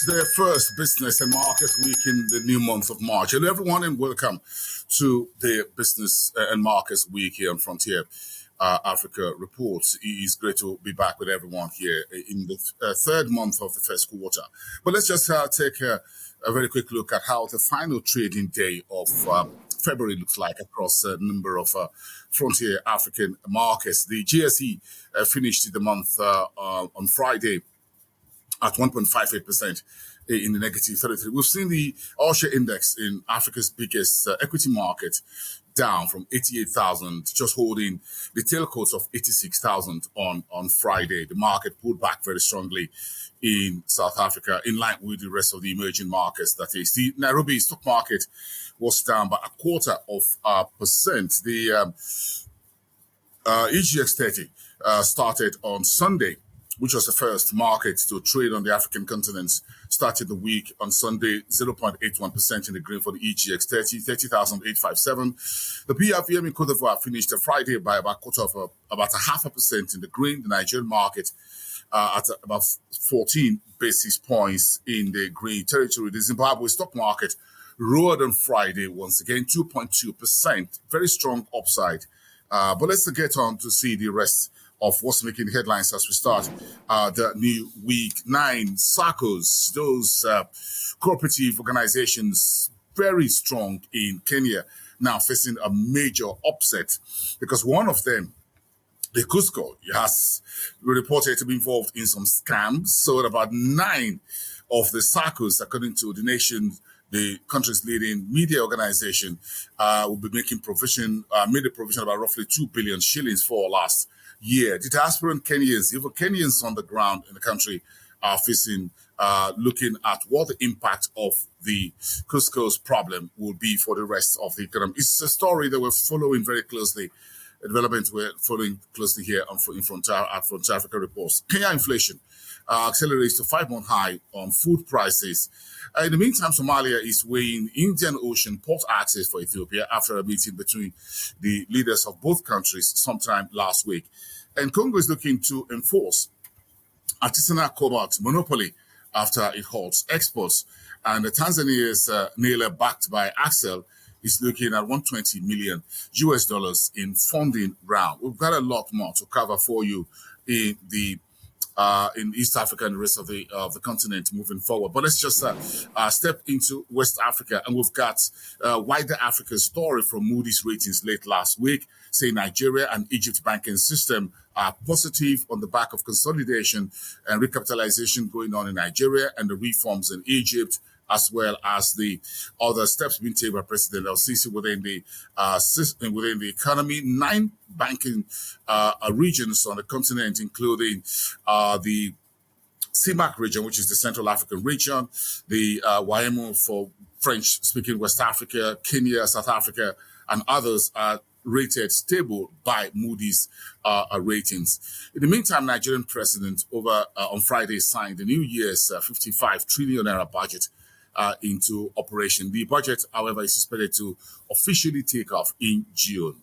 the first business and markets week in the new month of March. Hello, everyone, and welcome to the business and markets week here on Frontier Africa Reports. It is great to be back with everyone here in the third month of the first quarter. But let's just take a very quick look at how the final trading day of February looks like across a number of frontier African markets. The GSE finished the month on Friday at 1.58% in the negative 33. We've seen the all-share index in Africa's biggest equity market down from 88,000, just holding the tail coats of 86,000 on Friday. The market pulled back very strongly in South Africa, in line with the rest of the emerging markets. That is, the Nairobi stock market was down by 0.25%. The EGX 30 started on Sunday, which was the first market to trade on the African continent, started the week on Sunday, 0.81% in the green for the EGX 30,857. The BRVM in Cote d'Ivoire finished Friday by about 0.5% in the green. The Nigerian market at about 14 basis points in the green territory. The Zimbabwe stock market roared on Friday, once again, 2.2%. Very strong upside. But let's get on to see the rest of what's making the headlines as we start the new week. 9 SACCOs, those cooperative organizations, very strong in Kenya, now facing a major upset because one of them, the Cusco, has been reported to be involved in some scams. So about 9 of the SACCOs, according to the country's leading media organization, will be making made a provision about roughly 2 billion shillings for last year. The diasporan Kenyans, even Kenyans on the ground in the country, are facing, looking at what the impact of the Cusco's problem will be for the rest of the economy. It's a story that we're following very closely, a development we're following closely here in Frontier Africa Reports. Kenya inflation accelerates to 5-month high on food prices. In the meantime, Somalia is weighing Indian Ocean port access for Ethiopia after a meeting between the leaders of both countries sometime last week. And Congo is looking to enforce artisanal cobalt monopoly after it halts exports. And Tanzania's Naylor, backed by Axel, is looking at $120 million in funding round. We've got a lot more to cover for you in East Africa and the rest of the continent moving forward. But let's just step into West Africa, and we've got wider Africa story from Moody's ratings late last week, saying Nigeria and Egypt banking system are positive on the back of consolidation and recapitalization going on in Nigeria and the reforms in Egypt, as well as the other steps being taken by President El-Sisi within the system, within the economy. 9 banking regions on the continent, including the CEMAC region, which is the Central African region, the WAEMU for French-speaking West Africa, Kenya, South Africa, and others are rated stable by Moody's ratings. In the meantime, Nigerian president on Friday signed the new year's 55 trillion naira budget into operation. The budget, however, is expected to officially take off in June.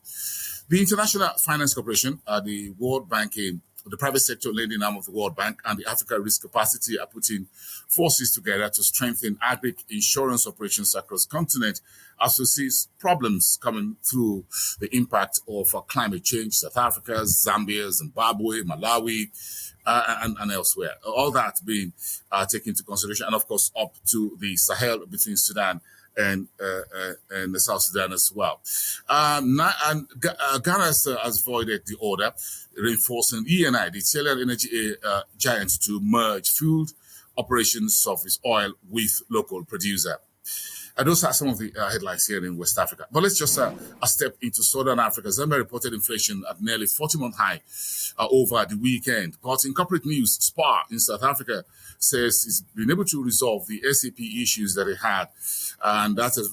The International Finance Corporation, the World Banking, the private sector lending arm of the World Bank, and the Africa Risk Capacity are putting forces together to strengthen agri insurance operations across the continent as we see problems coming through the impact of climate change. South Africa, Zambia, Zimbabwe, Malawi, and elsewhere. All that being taken into consideration, and of course up to the Sahel between Sudan and the South Sudan as well. Ghana has voided the order reinforcing ENI, the Italian energy giant, to merge field operations of its oil with local producer. And those are some of the headlines here in West Africa. But let's just step into Southern Africa. Zambia reported inflation at nearly 40-month high over the weekend. But in corporate news, SPAR in South Africa says it's been able to resolve the SAP issues that it had. And that is,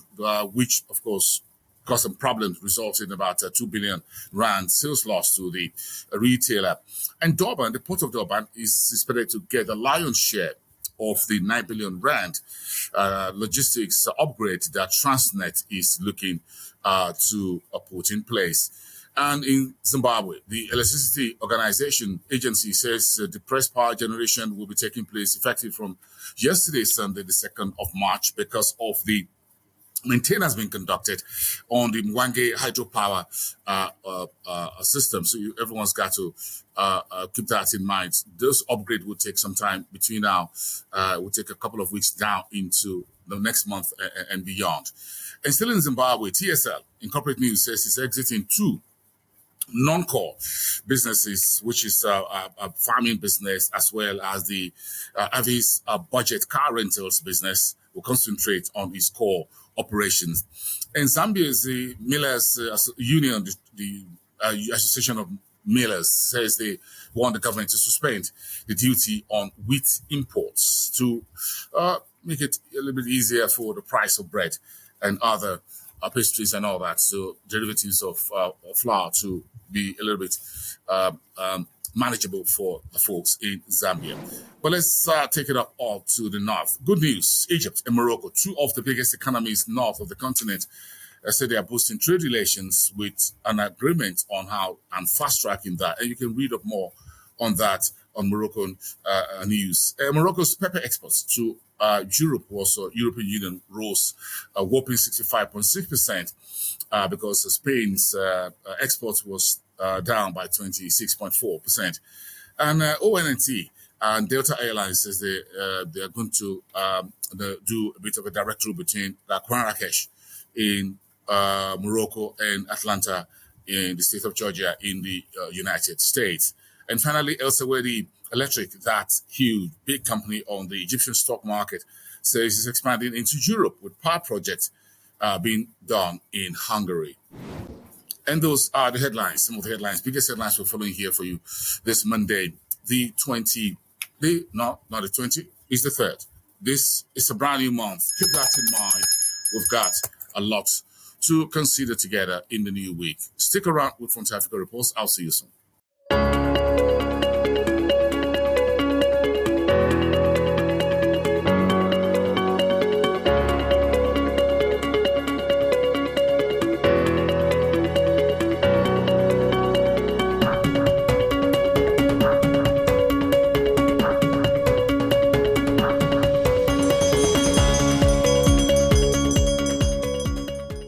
which, of course, caused some problems, resulting in about 2 billion rand sales loss to the retailer. And Durban, the port of Durban, is expected to get the lion's share of the 9 billion rand logistics upgrade that Transnet is looking to put in place. And in Zimbabwe, the Electricity Organization Agency says depressed power generation will be taking place effective from yesterday, Sunday, the 2nd of March, because of the maintenance being conducted on the Mwange hydropower system. So everyone's got to keep that in mind. This upgrade will take some time between now. It will take a couple of weeks down into the next month and beyond. And still in Zimbabwe, TSL, in corporate news, says it's exiting two non-core businesses, which is a farming business as well as the Avis budget car rentals business, will concentrate on its core operations. And Zambia's the Millers Union, the Association of Millers, says they want the government to suspend the duty on wheat imports to make it a little bit easier for the price of bread and other pastries and all that. So derivatives of flour to be a little bit manageable for the folks in Zambia. But let's take it up all to the north. Good news, Egypt and Morocco, two of the biggest economies north of the continent, said they are boosting trade relations with an agreement on how and fast-tracking that. And you can read up more on that on Moroccan news. Morocco's pepper exports to Europe, also European Union, rose a whopping 65.6% because Spain's exports was down by 26.4%. And ONT and Delta Airlines says they are going to do a bit of a direct route between Marrakesh in Morocco and Atlanta in the state of Georgia in the United States. And finally, Elsewhere Electric, that huge, big company on the Egyptian stock market, says it's expanding into Europe with power projects being done in Hungary. And those are the headlines, some of the headlines, biggest headlines we're following here for you this Monday, the 20, not the 20, it's the 3rd. This is a brand new month. Keep that in mind. We've got a lot to consider together in the new week. Stick around with Front Africa Reports. I'll see you soon.